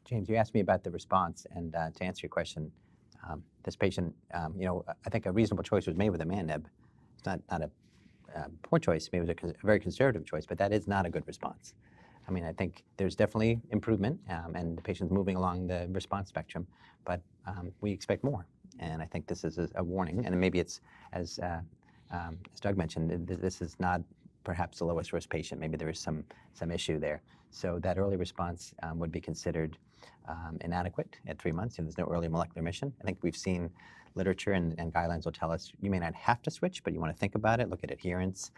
James, you asked me about the response, and to answer your question, this patient, I think a reasonable choice was made with imatinib. It's not a poor choice, maybe it was a very conservative choice, but that is not a good response. I mean, I think there's definitely improvement, and the patient's moving along the response spectrum, but we expect more. And I think this is a warning, and maybe it's, as Doug mentioned, this is not perhaps the lowest risk patient. Maybe there is some issue there. So that early response would be considered inadequate at 3 months if there's no early molecular remission. I think we've seen literature and guidelines will tell us you may not have to switch, but you want to think about it, look at adherence,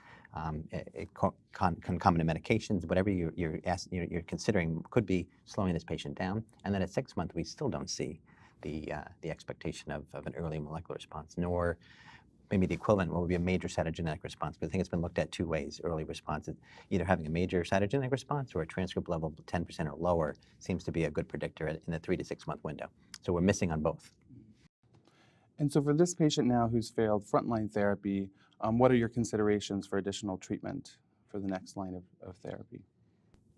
concomitant medications, whatever you're considering could be slowing this patient down. And then at 6 months, we still don't see the expectation of an early molecular response, nor maybe the equivalent, what would be a major cytogenetic response. But I think it's been looked at two ways, early response. Either having a major cytogenetic response or a transcript level 10% or lower seems to be a good predictor in the 3 to 6 month window. So we're missing on both. And so for this patient now who's failed frontline therapy, what are your considerations for additional treatment for the next line of therapy?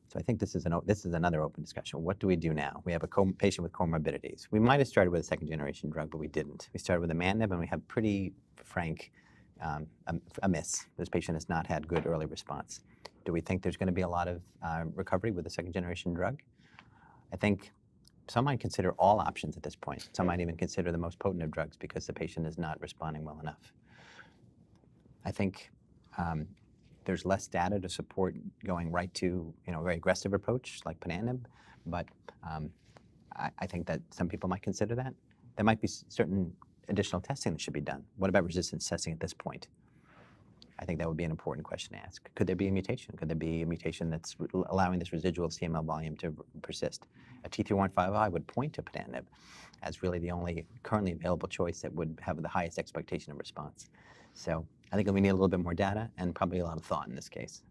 So I think this is another open discussion. What do we do now? We have a patient with comorbidities. We might have started with a second generation drug, but we didn't. We started with imatinib, and we have pretty frank a miss. This patient has not had good early response. Do we think there's going to be a lot of recovery with a second generation drug? I think some might consider all options at this point. Some might even consider the most potent of drugs because the patient is not responding well enough. I think there's less data to support going right to a very aggressive approach like ponatinib, but I think that some people might consider that. There might be certain additional testing that should be done. What about resistance testing at this point? I think that would be an important question to ask. Could there be a mutation? Could there be a mutation that's allowing this residual CML volume to persist? A T315I would point to ponatinib as really the only currently available choice that would have the highest expectation of response. So I think we need a little bit more data and probably a lot of thought in this case.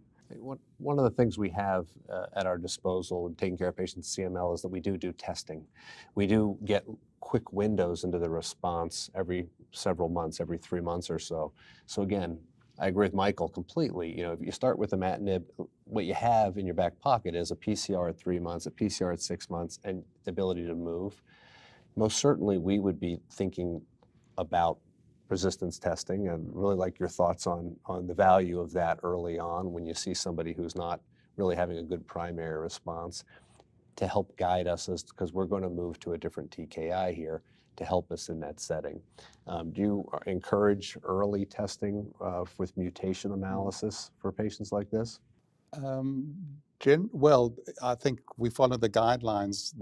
One of the things we have at our disposal in taking care of patients with CML is that we do testing. We do get quick windows into the response every several months, every 3 months or so. So again, I agree with Michael completely. If you start with imatinib, what you have in your back pocket is a PCR at 3 months, a PCR at 6 months, and the ability to move. Most certainly, we would be thinking about resistance testing, and really like your thoughts on the value of that early on when you see somebody who's not really having a good primary response to help guide us, because we're going to move to a different TKI here to help us in that setting. Do you encourage early testing with mutation analysis for patients like this? Well, I think we follow the guidelines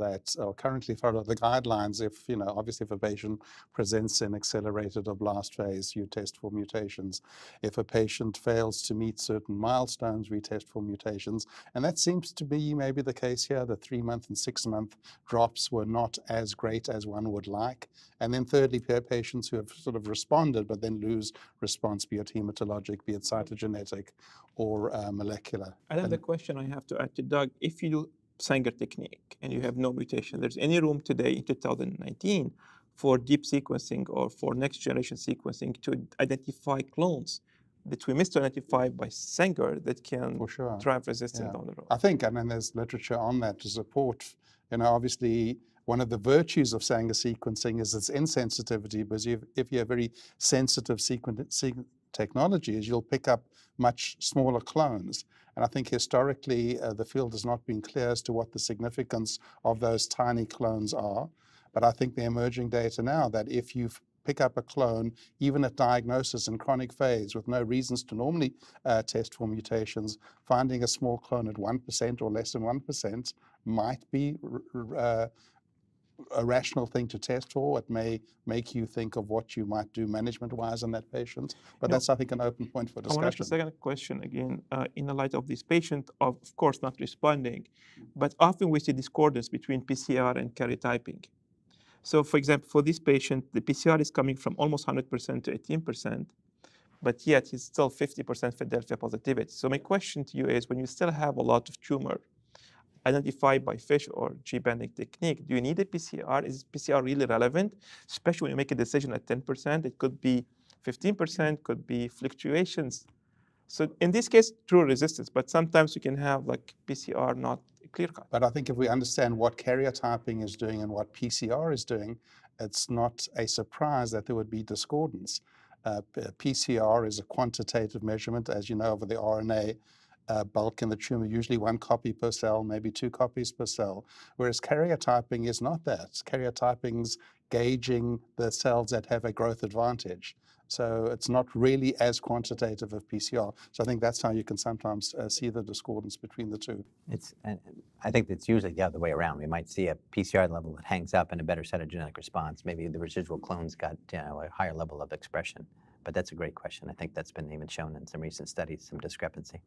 currently follow the guidelines. If, obviously if a patient presents in accelerated or blast phase, you test for mutations. If a patient fails to meet certain milestones, we test for mutations. And that seems to be maybe the case here. The 3 month and 6 month drops were not as great as one would like. And then thirdly, patients who have sort of responded, but then lose response, be it hematologic, be it cytogenetic, or molecular. Another question I have to add to Doug, if you do Sanger technique and you have no mutation, there's any room today in 2019 for deep sequencing or for next generation sequencing to identify clones that we misidentify by Sanger that can drive resistance down the road? I think, there's literature on that to support, obviously one of the virtues of Sanger sequencing is its insensitivity, because if you have very sensitive sequencing technologies, you'll pick up much smaller clones. And I think historically, the field has not been clear as to what the significance of those tiny clones are. But I think the emerging data now that if you pick up a clone, even at diagnosis in chronic phase with no reasons to normally test for mutations, finding a small clone at 1% or less than 1% might be a rational thing to test for. It may make you think of what you might do management-wise on that patient. But that's, I think, an open point for discussion. I want to ask the second question again, in the light of this patient, of course, not responding, but often we see discordance between PCR and karyotyping. So, for example, for this patient, the PCR is coming from almost 100% to 18%, but yet he's still 50% Philadelphia positivity. So my question to you is, when you still have a lot of tumor identified by FISH or G-banding technique, do you need a PCR? Is PCR really relevant? Especially when you make a decision at 10%, it could be 15%, could be fluctuations. So in this case, true resistance, but sometimes you can have like PCR not clear-cut. But I think if we understand what karyotyping is doing and what PCR is doing, it's not a surprise that there would be discordance. PCR is a quantitative measurement, as you know, of the RNA bulk in the tumor, usually 1 copy per cell, maybe 2 copies per cell, whereas karyotyping is not that. Karyotyping's gauging the cells that have a growth advantage. So it's not really as quantitative of PCR. So I think that's how you can sometimes see the discordance between the two. I think it's usually the other way around. We might see a PCR level that hangs up and a better cytogenetic response. Maybe the residual clones got a higher level of expression. But that's a great question. I think that's been even shown in some recent studies, some discrepancy.